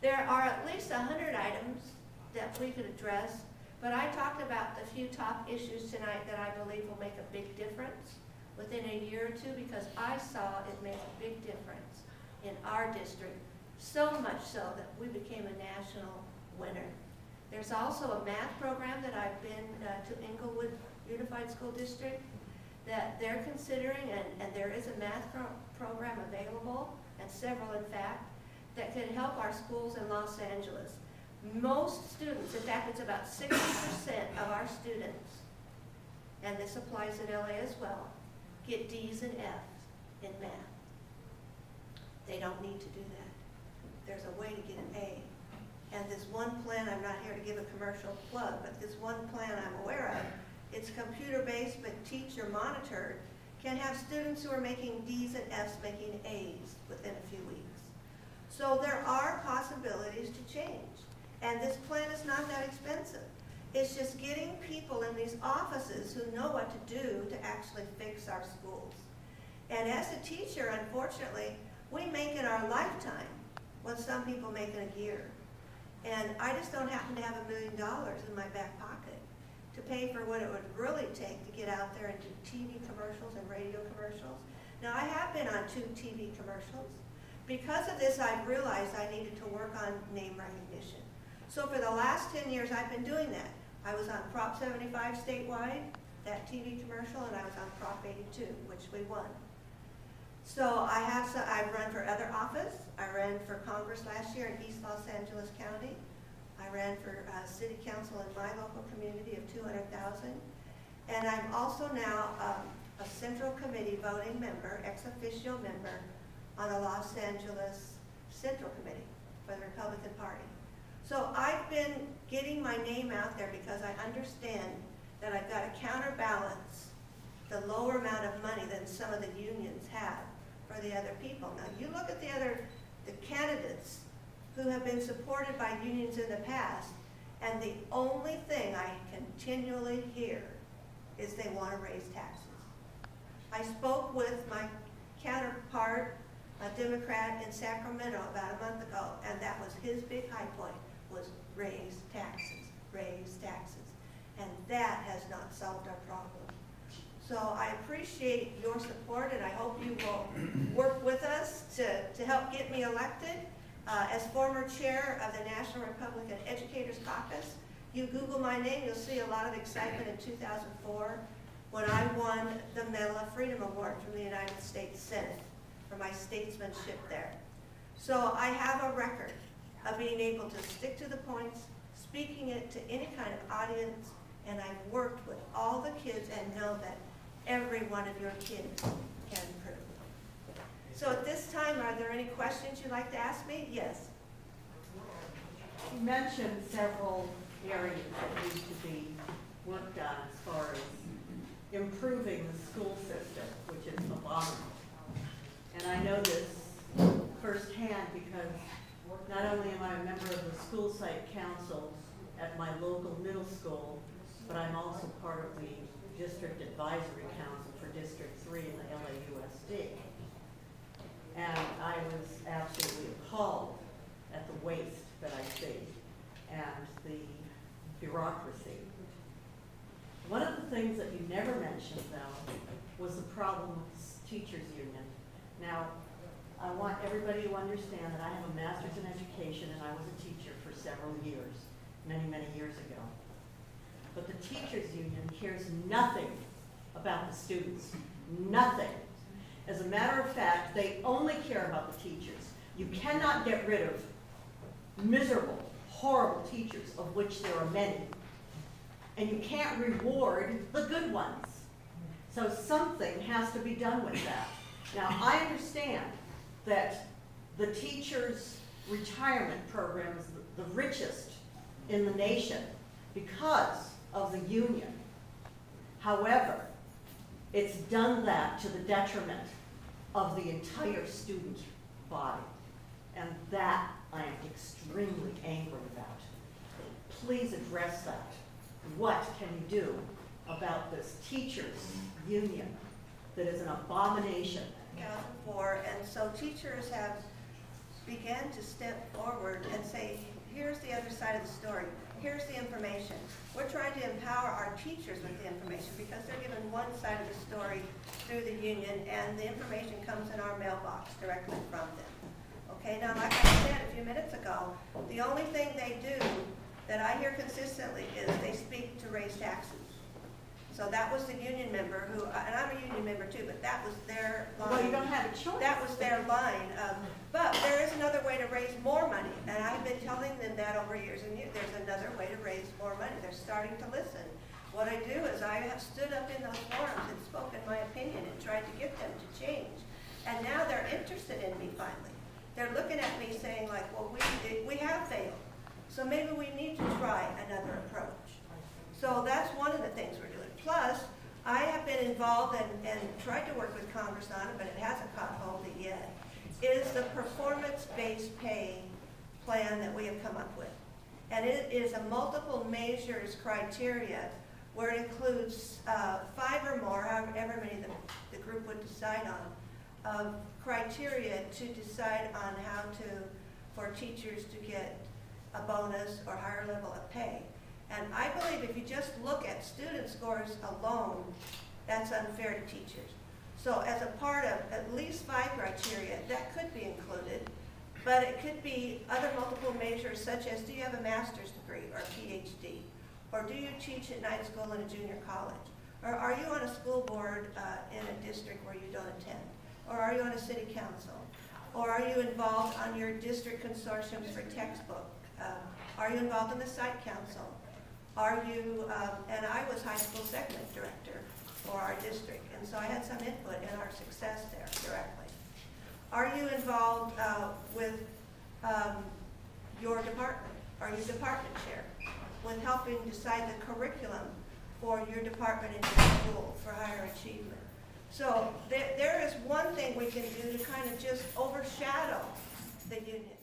There are at least 100 items that we could address, but I talked about the few top issues tonight that I believe will make a big difference within a year or two, because I saw it make a big difference in our district, so much so that we became a national winner. There's also a math program that I've been to Inglewood Unified School District that they're considering, and there is a math program available, and several in fact, that can help our schools in Los Angeles. Most students, in fact it's about 60% of our students, and this applies in LA as well, get D's and F's in math. They don't need to do that. There's a way to get an A. And this one plan, I'm not here to give a commercial plug, but this one plan I'm aware of, it's computer-based but teacher monitored, can have students who are making D's and F's making A's within a few weeks. So there are possibilities to change. And this plan is not that expensive. It's just getting people in these offices who know what to do to actually fix our schools. And as a teacher, unfortunately, we make in our lifetime what some people make in a year. And I just don't happen to have $1 million in my back pocket to pay for what it would really take to get out there and do TV commercials and radio commercials. Now, I have been on 2 TV commercials. Because of this, I've realized I needed to work on name recognition. So for the last 10 years, I've been doing that. I was on Prop 75 statewide, that TV commercial, and I was on Prop 82, which we won. So I've run for other office. I ran for Congress last year in East Los Angeles County. I ran for city council in my local community of 200,000. And I'm also now a central committee voting member, ex officio member, on a Los Angeles Central Committee for the Republican Party. So I've been getting my name out there because I understand that I've got to counterbalance the lower amount of money than some of the unions have for the other people. Now you look at the candidates who have been supported by unions in the past, and the only thing I continually hear is they want to raise taxes. I spoke with my counterpart, a Democrat in Sacramento, about a month ago, and that was his big high point, was raise taxes, raise taxes. And that has not solved our problem. So I appreciate your support, and I hope you will work with us to help get me elected. As former chair of the National Republican Educators Caucus, you Google my name, you'll see a lot of excitement in 2004 when I won the Medal of Freedom Award from the United States Senate for my statesmanship there. So I have a record of being able to stick to the points, speaking it to any kind of audience, and I've worked with all the kids and know that every one of your kids can improve. So at this time, are there any questions you'd like to ask me? Yes. You mentioned several areas that need to be worked on as far as improving the school system, which is abominable. And I know this firsthand because not only am I a member of the school site council at my local middle school, but I'm also part of the district advisory council for District 3 in the LAUSD. And I was absolutely appalled at the waste that I see and the bureaucracy. One of the things that you never mentioned, though, was the problem with the teachers union. Now, I want everybody to understand that I have a master's in education and I was a teacher for several years, many, many years ago. But the teachers union cares nothing about the students, nothing. As a matter of fact, they only care about the teachers. You cannot get rid of miserable, horrible teachers, of which there are many. And you can't reward the good ones. So something has to be done with that. Now, I understand that the teachers' retirement program is the richest in the nation because of the union. However, it's done that to the detriment of the entire student body. And that I am extremely angry about. Please address that. What can you do about this teachers' union that is an abomination? 2004, and so teachers have began to step forward and say, here's the other side of the story. Here's the information. We're trying to empower our teachers with the information because they're given one side of the story through the union, and the information comes in our mailbox directly from them. Okay, now like I said a few minutes ago, the only thing they do that I hear consistently is they speak to raise taxes. So that was the union member who, and I'm a union member too, but that was their line. Well, you don't have a choice. That was their line. But there is another way to raise more money, and I've been telling them that over years and years. There's another way to raise more money. They're starting to listen. What I do is I have stood up in those forums and spoken my opinion and tried to get them to change. And now they're interested in me finally. They're looking at me saying like, well, we have failed. So maybe we need to try another approach. So that's one of the things we're doing. Plus, I have been involved and tried to work with Congress on it, but it hasn't caught hold of it yet, is the performance-based pay plan that we have come up with. And it is a multiple measures criteria where it includes 5 or more, however many the group would decide on, criteria to decide on how for teachers to get a bonus or higher level of pay. And I believe if you just look at student scores alone, that's unfair to teachers. So as a part of at least 5 criteria, that could be included, but it could be other multiple measures such as, do you have a master's degree or a PhD? Or do you teach at night school in a junior college? Or are you on a school board in a district where you don't attend? Or are you on a city council? Or are you involved on your district consortiums for textbook? Are you involved in the site council? Are you, and I was high school segment director for our district, and so I had some input in our success there directly. Are you involved with your department? Are you department chair with helping decide the curriculum for your department in your school for higher achievement? So there is one thing we can do to kind of just overshadow the union.